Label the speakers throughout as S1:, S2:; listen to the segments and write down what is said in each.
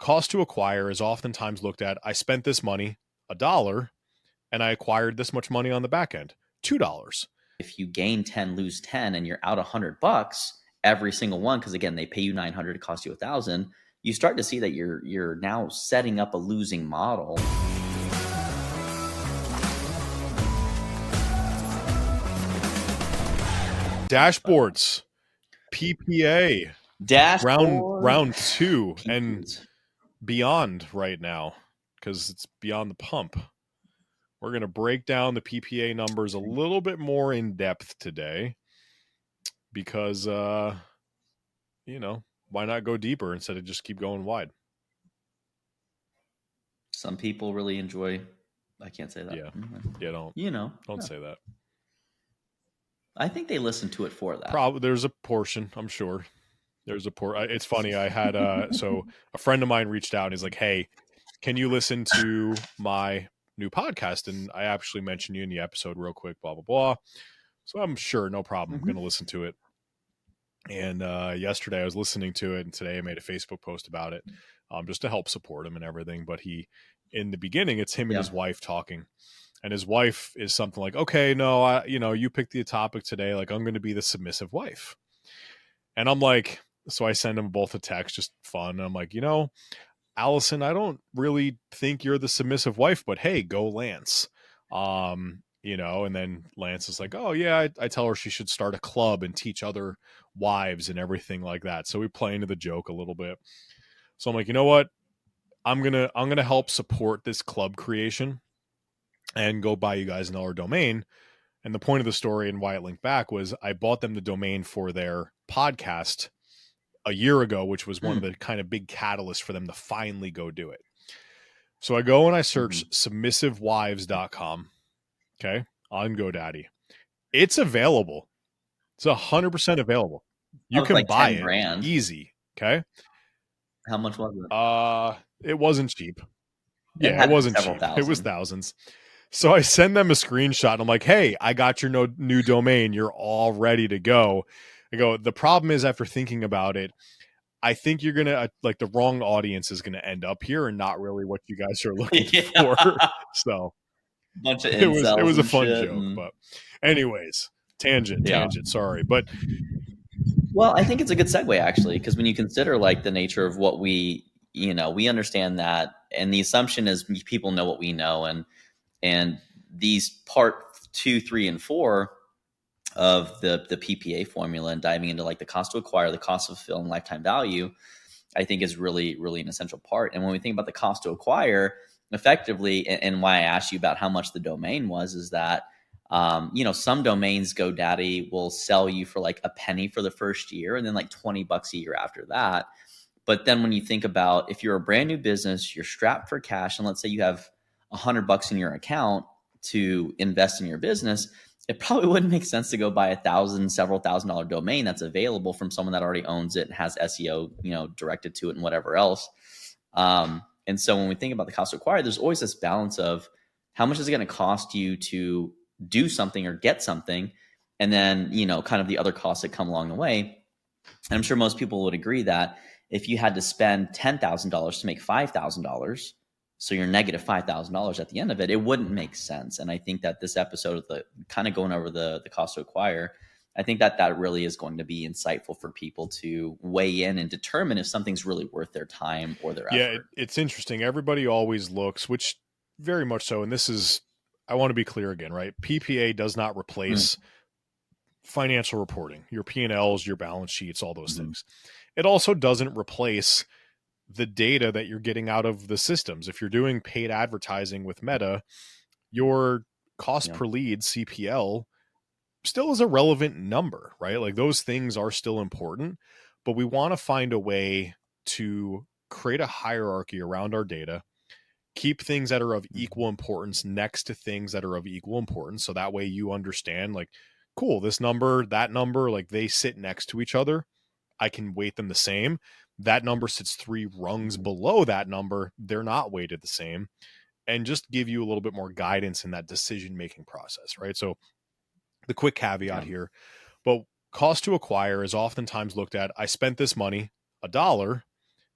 S1: cost to acquire is oftentimes looked at, I spent this money, $1, and I acquired this much money on the back end, $2.
S2: If you gain 10, lose 10, and you're out $100 every single one, because again, they pay you 900, it costs you 1,000, you start to see that you're now setting up a losing model.
S1: Dashboards, PPA, round 2 and beyond right now, because it's beyond the pump. We're going to break down the PPA numbers a little bit more in depth today because, why not go deeper instead of just keep going wide?
S2: Some people really enjoy, I can't say that.
S1: Yeah, don't. Don't say that.
S2: I think they listen to it for that.
S1: Probably there's a portion, I'm sure. There's a it's funny. I had so a friend of mine reached out and he's like, "Hey, can you listen to my new podcast?" And I actually mentioned you in the episode real quick, blah, blah, blah. So I'm sure, no problem. I'm going to listen to it. And yesterday I was listening to it, and today I made a Facebook post about it, just to help support him and everything. But in the beginning, it's him and his wife talking. And his wife is something like, okay, no, you picked the topic today. Like, I'm going to be the submissive wife. And I'm like, so I send them both a text, just fun. I'm like, Allison, I don't really think you're the submissive wife, but hey, go Lance. And then Lance is like, oh yeah, I tell her she should start a club and teach other wives and everything like that. So we play into the joke a little bit. So I'm like, you know what? I'm going to help support this club creation and go buy you guys another domain. And the point of the story and why it linked back was I bought them the domain for their podcast a year ago, which was one of the kind of big catalysts for them to finally go do it. So I go and I search submissivewives.com, okay, on GoDaddy. It's available. It's 100% available. You can like buy it easy, okay?
S2: How much was it?
S1: It wasn't cheap. Yeah, it wasn't cheap. It was thousands. So I send them a screenshot and I'm like, hey, I got your new domain. You're all ready to go. I go, the problem is after thinking about it, I think you're going to like the wrong audience is going to end up here and not really what you guys are looking for. So
S2: bunch of
S1: it was a fun joke, but anyways, tangent, sorry. But
S2: well, I think it's a good segue actually, because when you consider like the nature of what we understand that, and the assumption is people know what we know, and these part 2, 3, and 4 of the PPA formula and diving into like the cost to acquire, the cost of fulfilling lifetime value, I think is really, really an essential part. And when we think about the cost to acquire effectively, and why I asked you about how much the domain was, is that, some domains GoDaddy will sell you for like a penny for the first year and then like $20 a year after that. But then when you think about if you're a brand new business, you're strapped for cash, and let's say you have $100 in your account to invest in your business, it probably wouldn't make sense to go buy several $1,000 domain that's available from someone that already owns it and has SEO, directed to it and whatever else. And so when we think about the cost to acquire, there's always this balance of how much is it going to cost you to do something or get something, and then, kind of the other costs that come along the way. And I'm sure most people would agree that if you had to spend $10,000 to make $5,000, so you're negative $5,000 at the end of it, it wouldn't make sense. And I think that this episode of the kind of going over the cost to acquire, I think that really is going to be insightful for people to weigh in and determine if something's really worth their time or their effort.
S1: Yeah, it's interesting. Everybody always looks, which very much so. And this is, I want to be clear again, right? PPA does not replace financial reporting, your P&Ls, your balance sheets, all those things. It also doesn't replace the data that you're getting out of the systems. If you're doing paid advertising with Meta, your cost per lead, CPL, still is a relevant number, right? Like those things are still important, but we want to find a way to create a hierarchy around our data, keep things that are of equal importance next to things that are of equal importance. So that way you understand like, cool, this number, that number, like they sit next to each other. I can weight them the same. That number sits 3 rungs below that number. They're not weighted the same, and just give you a little bit more guidance in that decision-making process, right? So the quick caveat here, but cost to acquire is oftentimes looked at, I spent this money, $1,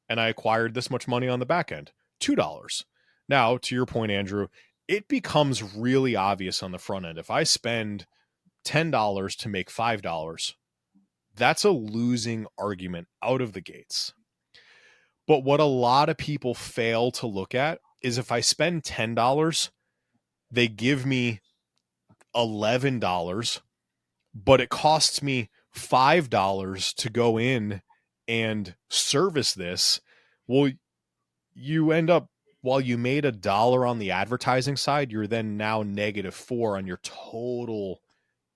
S1: and I acquired this much money on the back end, $2. Now, to your point, Andrew, it becomes really obvious on the front end. If I spend $10 to make $5, that's a losing argument out of the gates. But what a lot of people fail to look at is if I spend $10, they give me $11, but it costs me $5 to go in and service this. Well, you end up, while you made $1 on the advertising side, you're then now -4 on your total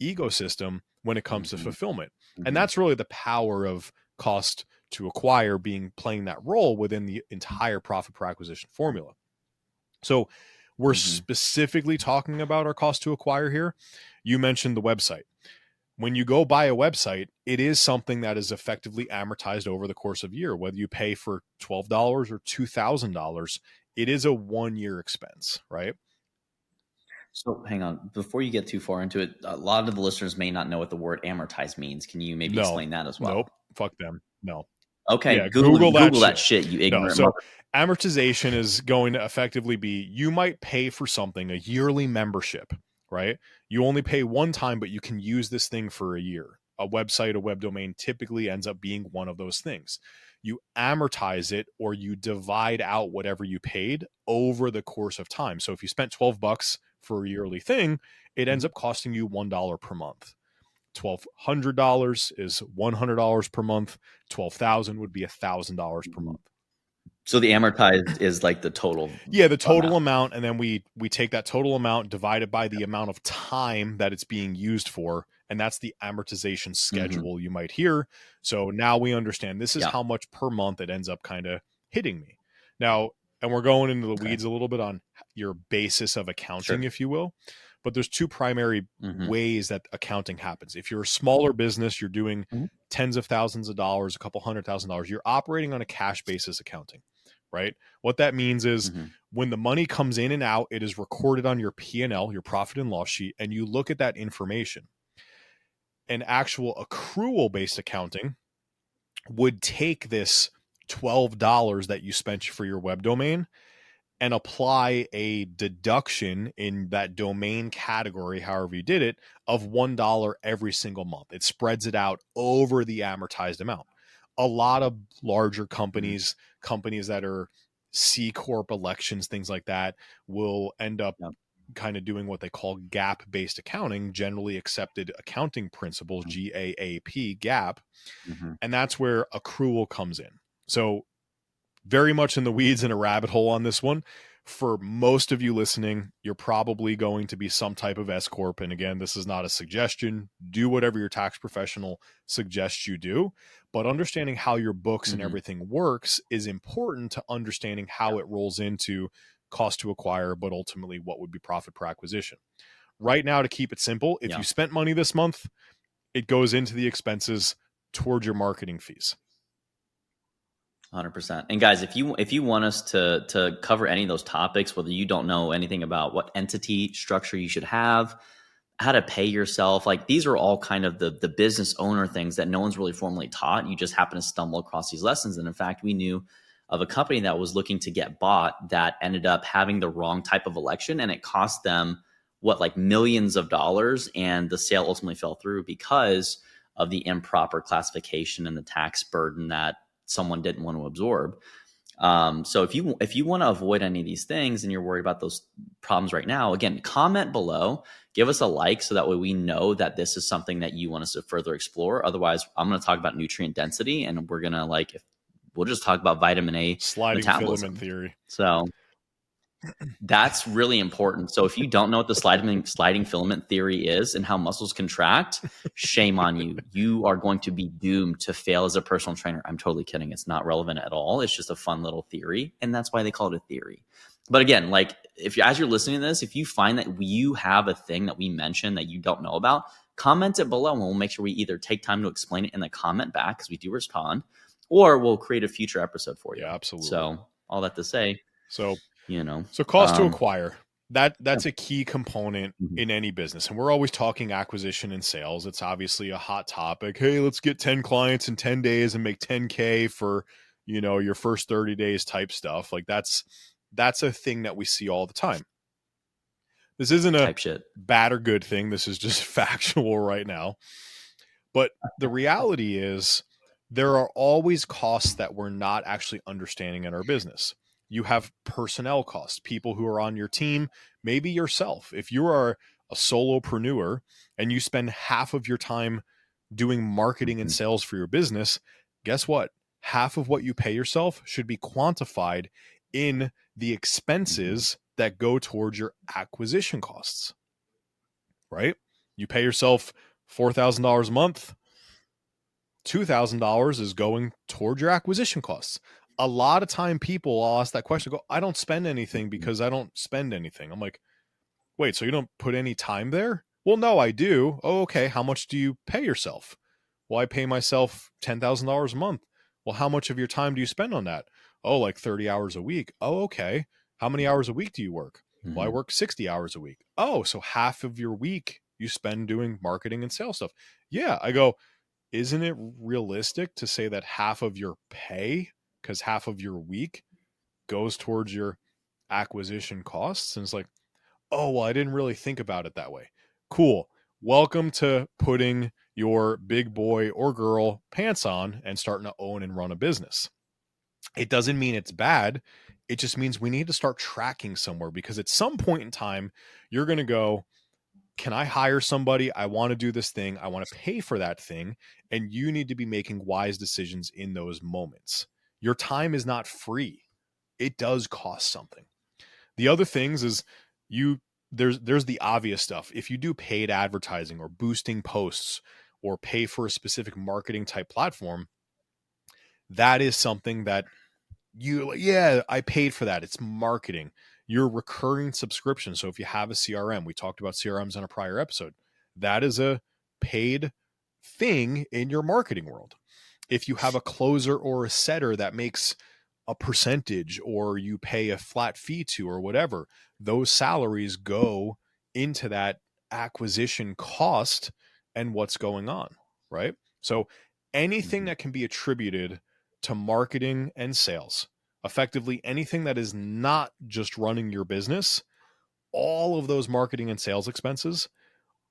S1: ecosystem when it comes to fulfillment. And that's really the power of cost to acquire playing that role within the entire profit per acquisition formula. So we're specifically talking about our cost to acquire here. You mentioned the website. When you go buy a website, it is something that is effectively amortized over the course of a year. Whether you pay for $12 or $2,000, it is a 1-year expense, right?
S2: So hang on, before you get too far into it, a lot of the listeners may not know what the word amortize means. Can you maybe
S1: No,
S2: explain that as well?
S1: nope, fuck them. No.
S2: Okay,
S1: Yeah, Google that
S2: Google that
S1: shit.
S2: shit, you
S1: No,
S2: ignorant
S1: so
S2: mother.
S1: amortization is going to effectively be, you might pay for something, a yearly membership, right? You only pay one time, but you can use this thing for a year. A website, a web domain typically ends up being one of those things. You amortize it, or you divide out whatever you paid over the course of time. So if you spent $12 for a yearly thing, it ends up costing you $1 per month. $1,200 is $100 per month. 12,000 would be $1,000 per month.
S2: So the amortized is like the total.
S1: Yeah, the total amount, and then we take that total amount, divide it by the amount of time that it's being used for, and that's the amortization schedule you might hear. So now we understand this is how much per month it ends up kind of hitting me. Now, and we're going into the weeds a little bit on your basis of accounting, if you will. But there's two primary ways that accounting happens. If you're a smaller business, you're doing tens of thousands of dollars, a couple $100,000, you're operating on a cash basis accounting, right? What that means is when the money comes in and out, it is recorded on your P&L, your profit and loss sheet, and you look at that information. An actual accrual-based accounting would take this $12 that you spent for your web domain and apply a deduction in that domain category, however you did it, of $1 every single month. It spreads it out over the amortized amount. A lot of larger companies, companies that are C Corp elections, things like that, will end up kind of doing what they call GAAP-based accounting, generally accepted accounting principles, GAAP, GAAP. And that's where accrual comes in. So very much in the weeds and a rabbit hole on this one. For most of you listening, you're probably going to be some type of S Corp. And again, this is not a suggestion. Do whatever your tax professional suggests you do. But understanding how your books and everything works is important to understanding how it rolls into cost to acquire, but ultimately what would be profit per acquisition. Right now, to keep it simple, if you spent money this month, it goes into the expenses toward your marketing fees.
S2: 100%. And guys, if you want us to cover any of those topics, whether you don't know anything about what entity structure you should have, how to pay yourself, like these are all kind of the business owner things that no one's really formally taught. You just happen to stumble across these lessons. And in fact, we knew of a company that was looking to get bought that ended up having the wrong type of election, and it cost them like millions of dollars, and the sale ultimately fell through because of the improper classification and the tax burden that someone didn't want to absorb. So if you want to avoid any of these things and you're worried about those problems right now, again, comment below, give us a like so that way we know that this is something that you want us to further explore. Otherwise, I'm going to talk about nutrient density, and we're going to we'll just talk about vitamin A
S1: sliding
S2: metabolism.
S1: filament theory.
S2: So that's really important. So if you don't know what the sliding filament theory is and how muscles contract, shame on you. You are going to be doomed to fail as a personal trainer. I'm totally kidding. It's not relevant at all. It's just a fun little theory. And that's why they call it a theory. But again, as you're listening to this, if you find that you have a thing that we mentioned that you don't know about, comment it below and we'll make sure we either take time to explain it in the comment back, because we do respond, or we'll create a future episode for you.
S1: Yeah, absolutely.
S2: So all that to say,
S1: so
S2: so
S1: cost to acquire, that's a key component in any business. And we're always talking acquisition and sales. It's obviously a hot topic. Hey, let's get 10 clients in 10 days and make 10K for your first 30 days type stuff. Like that's a thing that we see all the time. This isn't a
S2: Type shit.
S1: bad or good thing. This is just factual right now. But the reality is there are always costs that we're not actually understanding in our business. You have personnel costs, people who are on your team, maybe yourself. If you are a solopreneur and you spend half of your time doing marketing and sales for your business, guess what? Half of what you pay yourself should be quantified in the expenses that go towards your acquisition costs, right? You pay yourself $4,000 a month, $2,000 is going toward your acquisition costs. A lot of time people will ask that question, go, I don't spend anything because I don't spend anything. I'm like, wait, so you don't put any time there? Well, no, I do. Oh, okay. How much do you pay yourself? Well, I pay myself $10,000 a month. Well, how much of your time do you spend on that? Oh, like 30 hours a week. Oh, okay. How many hours a week do you work? Well, I work 60 hours a week. Oh, so half of your week you spend doing marketing and sales stuff. Yeah. I go, isn't it realistic to say that half of your pay, because half of your week goes towards your acquisition costs? And it's like, oh, well, I didn't really think about it that way. Cool. Welcome to putting your big boy or girl pants on and starting to own and run a business. It doesn't mean it's bad. It just means we need to start tracking somewhere, because at some point in time, you're going to go, can I hire somebody? I want to do this thing. I want to pay for that thing. And you need to be making wise decisions in those moments. Your time is not free. It does cost something. The other things is there's the obvious stuff. If you do paid advertising or boosting posts or pay for a specific marketing type platform, that is something that I paid for that. It's marketing. Your recurring subscription. So if you have a CRM, we talked about CRMs on a prior episode, that is a paid thing in your marketing world. If you have a closer or a setter that makes a percentage, or you pay a flat fee to, or whatever, those salaries go into that acquisition cost and what's going on, right? So anything that can be attributed to marketing and sales, effectively anything that is not just running your business, all of those marketing and sales expenses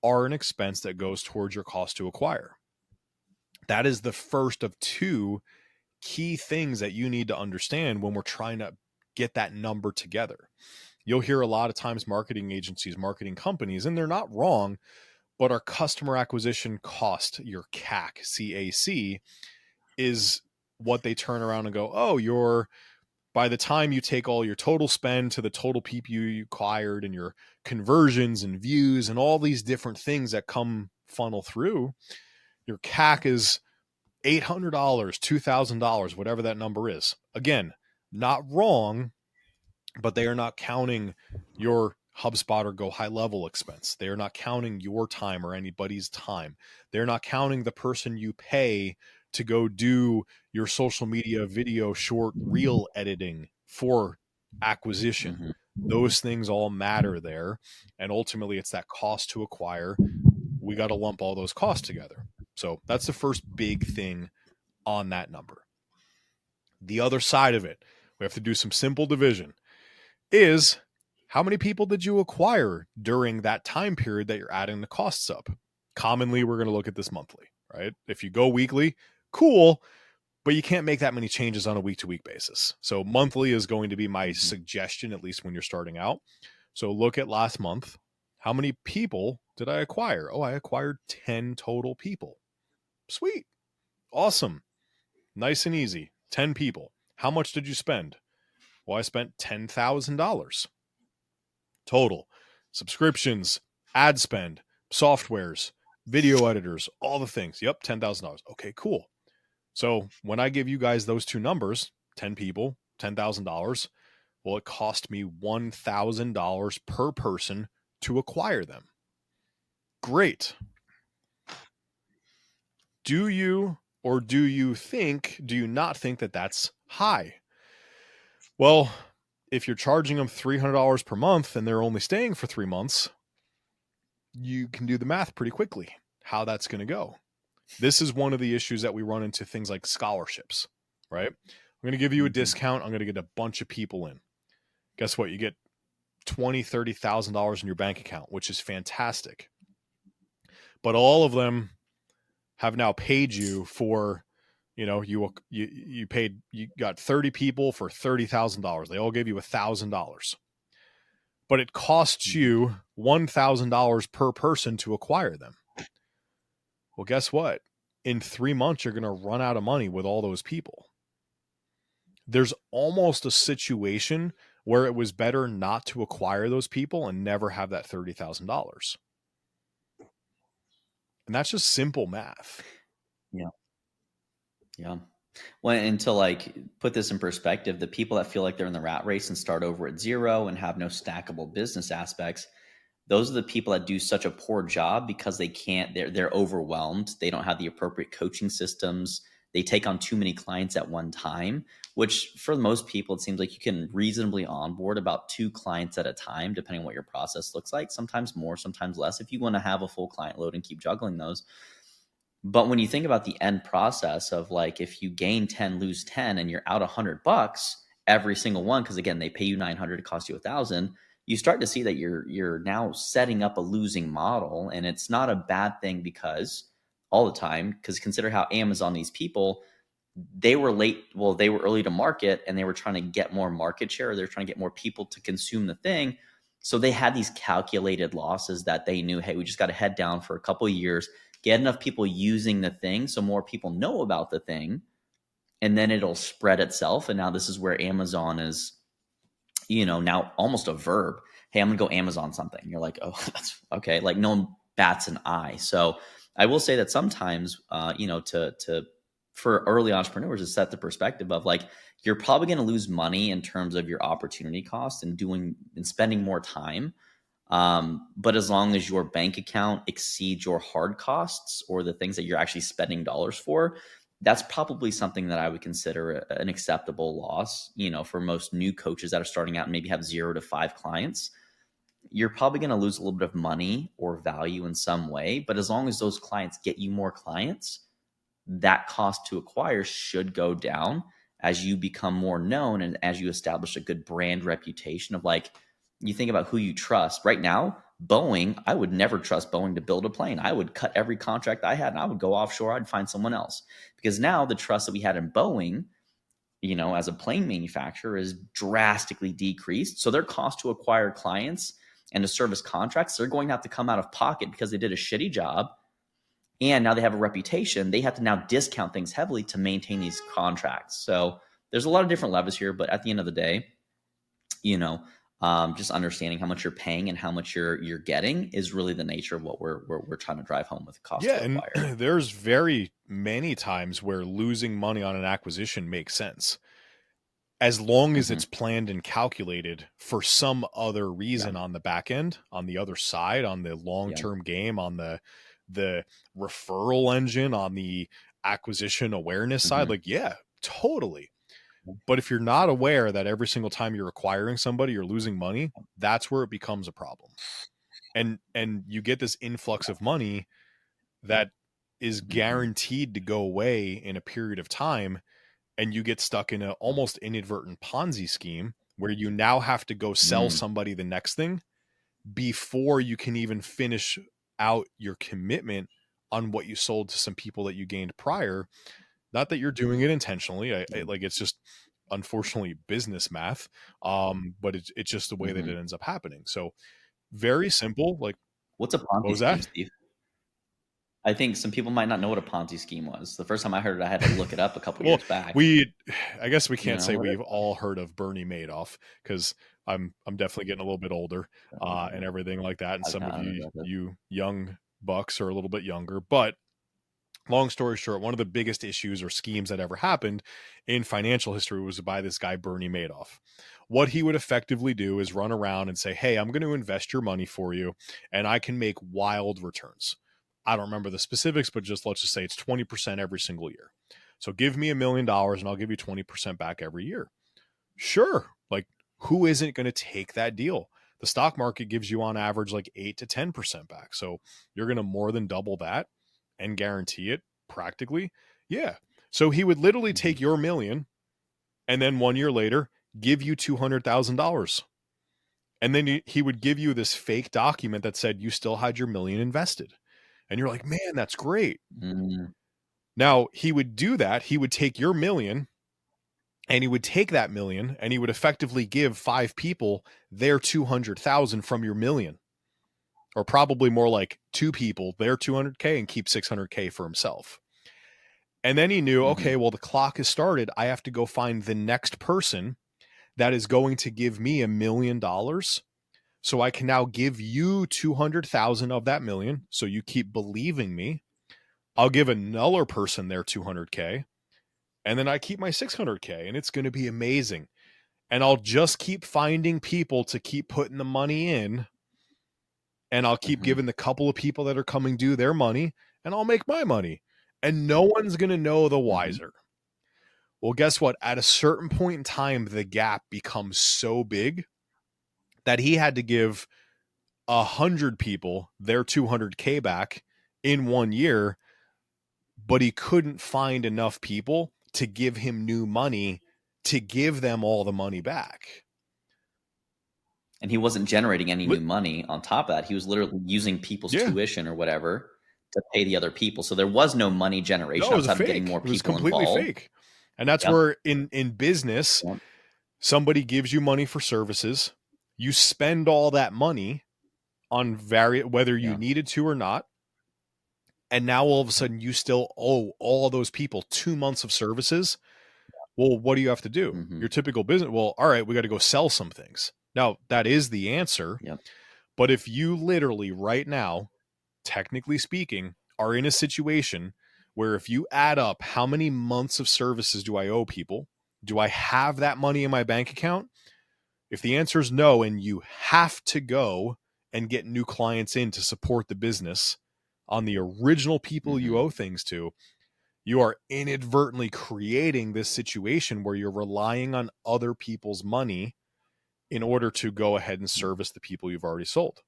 S1: are an expense that goes towards your cost to acquire. That is the first of two key things that you need to understand when we're trying to get that number together. You'll hear a lot of times marketing agencies, marketing companies, and they're not wrong, but our customer acquisition cost, your CAC, is what they turn around and go, oh, by the time you take all your total spend to the total people you acquired and your conversions and views and all these different things that come funnel through, your CAC is $800, $2,000, whatever that number is. Again, not wrong, but they are not counting your HubSpot or Go High Level expense. They are not counting your time or anybody's time. They're not counting the person you pay to go do your social media video short reel editing for acquisition. Those things all matter there. And ultimately, it's that cost to acquire. We got to lump all those costs together. So that's the first big thing on that number. The other side of it, we have to do some simple division, is how many people did you acquire during that time period that you're adding the costs up? Commonly, we're going to look at this monthly, right? If you go weekly, cool, but you can't make that many changes on a week-to-week basis. So monthly is going to be my suggestion, at least when you're starting out. So look at last month. How many people did I acquire? Oh, I acquired 10 total people. Sweet. Awesome. Nice and easy. 10 people. How much did you spend? Well, I spent $10,000 total. Subscriptions, ad spend, softwares, video editors, all the things. Yep, $10,000. Okay, cool. So when I give you guys those two numbers, 10 people, $10,000, well, it cost me $1,000 per person to acquire them. Great. Do you not think that that's high? Well, if you're charging them $300 per month and they're only staying for 3 months, you can do the math pretty quickly, how that's going to go. This is one of the issues that we run into things like scholarships, right? I'm going to give you a
S2: Mhm.
S1: discount. I'm going to get a bunch of people in. Guess what? You get $20,000, $30,000 in your bank account, which is fantastic. But all of them have now paid you for, you paid, you got 30 people for $30,000. They all gave you $1,000, but it costs
S2: Mhm.
S1: you $1,000 per person to acquire them. Well, guess what? In 3 months, you're going to run out of money with all those people. There's almost a situation where it was better not to acquire those people and never have that $30,000. And that's just simple math.
S2: Yeah. Yeah. Well, and to like put this in perspective, the people that feel like they're in the rat race and start over at zero and have no stackable business aspects, those are the people that do such a poor job because they can't, they're overwhelmed. They don't have the appropriate coaching systems. They take on too many clients at one time, which for most people, it seems like you can reasonably onboard about 2 clients at a time, depending on what your process looks like. Sometimes more, sometimes less, if you want to have a full client load and keep juggling those. But when you think about the end process of like, if you gain 10, lose 10, and you're out $100 every single one, because again, they pay you 900, it costs you 1,000, you start to see that you're now setting up a losing model. And it's not a bad thing because all the time, because consider how Amazon, these people, they were late. Well, they were early to market and they were trying to get more market share. They're trying to get more people to consume the thing. So they had these calculated losses that they knew, hey, we just got to head down for a couple of years, get enough people using the thing so more people know about the thing, and then it'll spread itself. And now this is where Amazon is, now almost a verb. Hey, I'm gonna go Amazon something. You're like, oh, that's okay. Like no one bats an eye. So I will say that sometimes, to for early entrepreneurs to set the perspective of like, you're probably going to lose money in terms of your opportunity cost and doing and spending more time. But as long as your bank account exceeds your hard costs or the things that you're actually spending dollars for, that's probably something that I would consider an acceptable loss. For most new coaches that are starting out and maybe have 0 to 5 clients, you're probably going to lose a little bit of money or value in some way. But as long as those clients get you more clients, that cost to acquire should go down as you become more known and as you establish a good brand reputation of like, you think about who you trust. Right now, Boeing, I would never trust Boeing to build a plane. I would cut every contract I had and I would go offshore. I'd find someone else because now the trust that we had in Boeing, as a plane manufacturer is drastically decreased. So their cost to acquire clients and to service contracts, they're going to have to come out of pocket because they did a shitty job and now they have a reputation. They have to now discount things heavily to maintain these contracts. So there's a lot of different levers here, but at the end of the day, you know, just understanding how much you're paying and how much you're getting is really the nature of what we're trying to drive home with cost
S1: Yeah,
S2: to
S1: and
S2: acquire.
S1: there's very many times where losing money on an acquisition makes sense as long as
S2: Mm-hmm.
S1: it's planned and calculated for some other
S2: Yeah,
S1: reason on the back end, on the other side, on the
S2: yeah,
S1: long-term game, on the referral engine, on the acquisition awareness side.
S2: mm-hmm.
S1: Like, yeah, totally. But if you're not aware that every single time you're acquiring somebody, you're losing money, that's where it becomes a problem. And you get this influx of money that is
S2: Mm-hmm.
S1: guaranteed to go away in a period of time, and you get stuck in an almost inadvertent Ponzi scheme where you now have to go sell
S2: Mm-hmm.
S1: somebody the next thing before you can even finish out your commitment on what you sold to some people that you gained prior. Not that you're doing it intentionally. Like it's just unfortunately business math. But it's just the way that
S2: Mm-hmm.
S1: it ends up happening. So very simple. Like,
S2: What's a
S1: what
S2: Ponzi
S1: was
S2: scheme,
S1: that?
S2: Steve? I think some people might not know what a Ponzi scheme was. The first time I heard it, I had to look it up a couple
S1: Well,
S2: years back.
S1: I guess we can't say
S2: What is
S1: we've all heard of Bernie Madoff because I'm definitely getting a little bit older, and
S2: it?
S1: everything like that. And some
S2: I
S1: of
S2: don't know.
S1: you young bucks are a little bit younger, but long story short, one of the biggest issues or schemes that ever happened in financial history was by this guy, Bernie Madoff. What he would effectively do is run around and say, hey, I'm going to invest your money for you and I can make wild returns. I don't remember the specifics, but let's just say it's 20% every single year. So give me $1 million and I'll give you 20% back every year. Sure. Like, who isn't going to take that deal? The stock market gives you on average like 8 to 10% back. So you're going to more than double that and guarantee it practically. Yeah. So he would literally
S2: Mm-hmm.
S1: take your million, and then 1 year later give you $200,000. And then he would give you this fake document that said you still had your million invested. And you're like, man, that's great.
S2: Mm-hmm.
S1: Now, he would do that. He would take your million and he would take that million and he would effectively give 5 people their 200,000 from your million, or probably more like 2 people their 200K and keep 600K for himself. And then he knew, okay, well, the clock has started. I have to go find the next person that is going to give me $1 million. So I can now give you 200,000 of that million. So you keep believing me. I'll give another person their 200K, and then I keep my 600K, and it's going to be amazing. And I'll just keep finding people to keep putting the money in, and I'll keep giving the couple of people that are coming due their money, and I'll make my money. And no one's going to know the wiser. Well, guess what? At a certain point in time, the gap becomes so big that he had to give 100 people their 200K back in 1 year, but he couldn't find enough people to give him new money to give them all the money back.
S2: And he wasn't generating any new money on top of that. He was literally using people's tuition or whatever to pay the other people. So there was no money generation
S1: No, it was
S2: outside
S1: a
S2: of getting
S1: fake.
S2: more
S1: It was
S2: people
S1: completely
S2: involved.
S1: fake. And that's where in business, somebody gives you money for services. You spend all that money on whether you needed to or not. And now all of a sudden you still owe all those people 2 months of services. Well, what do you have to do? Your typical business. Well, all right, we got to go sell some things. Now, that is the answer. But if you literally right now, technically speaking, are in a situation where if you add up how many months of services do I owe people? Do I have that money in my bank account? If the answer is no, and you have to go and get new clients in to support the business on the original people you owe things to, you are inadvertently creating this situation where you're relying on other people's money in order to go ahead and service the people you've already sold.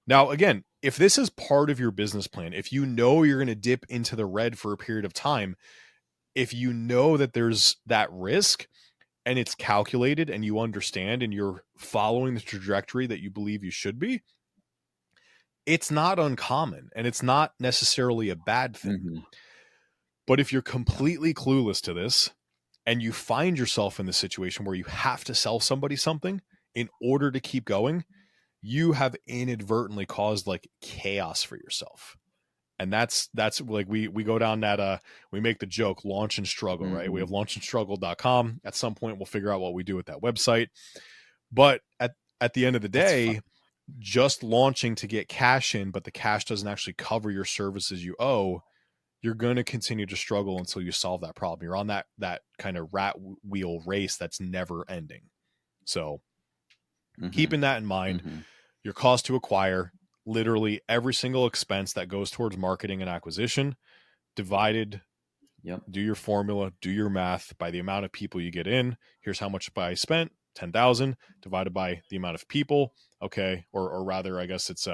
S1: Now, again, if this is part of your business plan, if you know you're going to dip into the red for a period of time, if you know that there's that risk and it's calculated and you understand and you're following the trajectory that you believe you should be, it's not uncommon and it's not necessarily a bad thing. But if you're completely clueless to this and you find yourself in the situation where you have to sell somebody something in order to keep going, you have inadvertently caused like chaos for yourself. And that's like we go down that we make the joke launch and struggle, right? We have launchandstruggle.com. At some point we'll figure out what we do with that website. But at the end of the day, just launching to get cash in, but the cash doesn't actually cover your services you owe, you're going to continue to struggle until you solve that problem. You're on that kind of rat wheel race that's never ending. So keeping that in mind, your cost to acquire, literally every single expense that goes towards marketing and acquisition, divided, do your formula, do your math by the amount of people you get in. Here's how much I spent, 10,000 divided by the amount of people. Okay. Or rather, I guess it's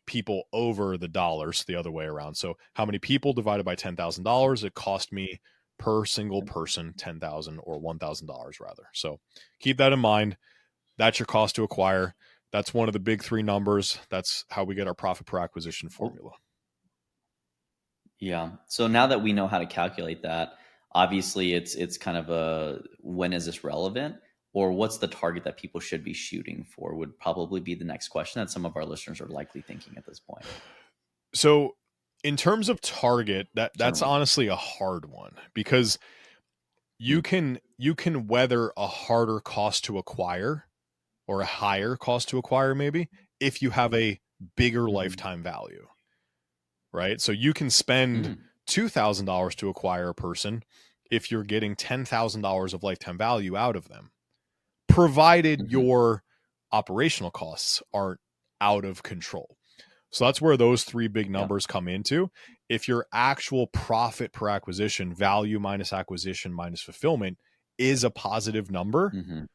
S1: people over the dollars, the other way around. So how many people divided by $10,000, it cost me per single person, 10,000 or $1,000 rather. So keep that in mind. That's your cost to acquire. That's one of the big 3 numbers. That's how we get our profit per acquisition formula.
S2: Yeah. So now that we know how to calculate that, obviously it's kind of a, when is this relevant, or what's the target that people should be shooting for, would probably be the next question that some of our listeners are likely thinking at this point.
S1: So in terms of target, that's honestly a hard one, because you can weather a harder cost to acquire or a higher cost to acquire maybe if you have a bigger lifetime value, right? So you can spend $2,000 to acquire a person if you're getting $10,000 of lifetime value out of them, provided your operational costs aren't out of control. So that's where those 3 big numbers come into. If your actual profit per acquisition, value minus acquisition minus fulfillment, is a positive number,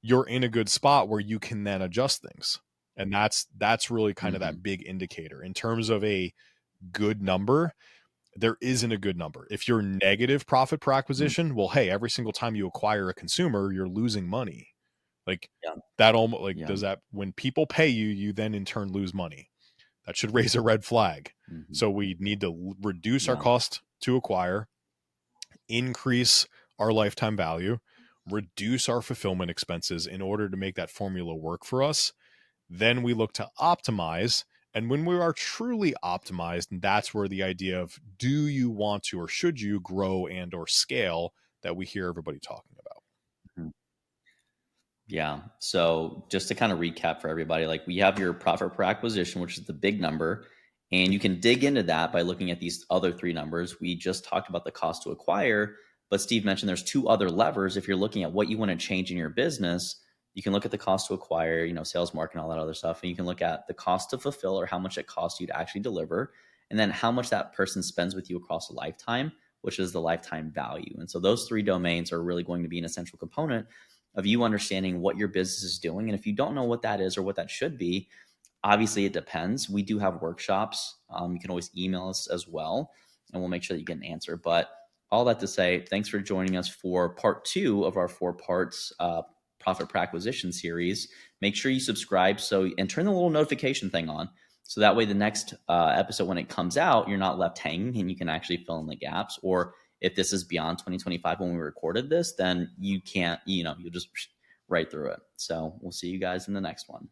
S1: you're in a good spot where you can then adjust things. And that's really kind of that big indicator. In terms of a good number, there isn't a good number. If you're negative profit per
S2: Mm,
S1: acquisition, well, hey, every single time you acquire a consumer, you're losing money. Like
S2: yeah,
S1: that almost like
S2: yeah,
S1: does that when people pay you, you then in turn lose money. That should raise a red flag.
S2: hmm,
S1: So we need to reduce our
S2: yeah,
S1: cost to acquire, increase our lifetime value, reduce our fulfillment expenses in order to make that formula work for us. Then we look to optimize. And when we are truly optimized, that's where the idea of do you want to or should you grow and or scale that we hear everybody talking about.
S2: mhm. Yeah. So just to kind of recap for everybody, like we have your profit per acquisition, which is the big number. And you can dig into that by looking at these other three numbers. We just talked about the cost to acquire, but Steve mentioned there's two other levers. If you're looking at what you want to change in your business, you can look at the cost to acquire, sales, marketing, all that other stuff. And you can look at the cost to fulfill or how much it costs you to actually deliver. And then how much that person spends with you across a lifetime, which is the lifetime value. And so those three domains are really going to be an essential component of you understanding what your business is doing. And if you don't know what that is or what that should be, obviously it depends. We do have workshops. You can always email us as well, and we'll make sure that you get an answer. But all that to say, thanks for joining us for part 2 of our 4 parts profit per acquisition series. Make sure you subscribe and turn the little notification thing on. So that way the next episode, when it comes out, you're not left hanging and you can actually fill in the gaps. Or if this is beyond 2025 when we recorded this, then you can't, you'll just right through it. So we'll see you guys in the next one.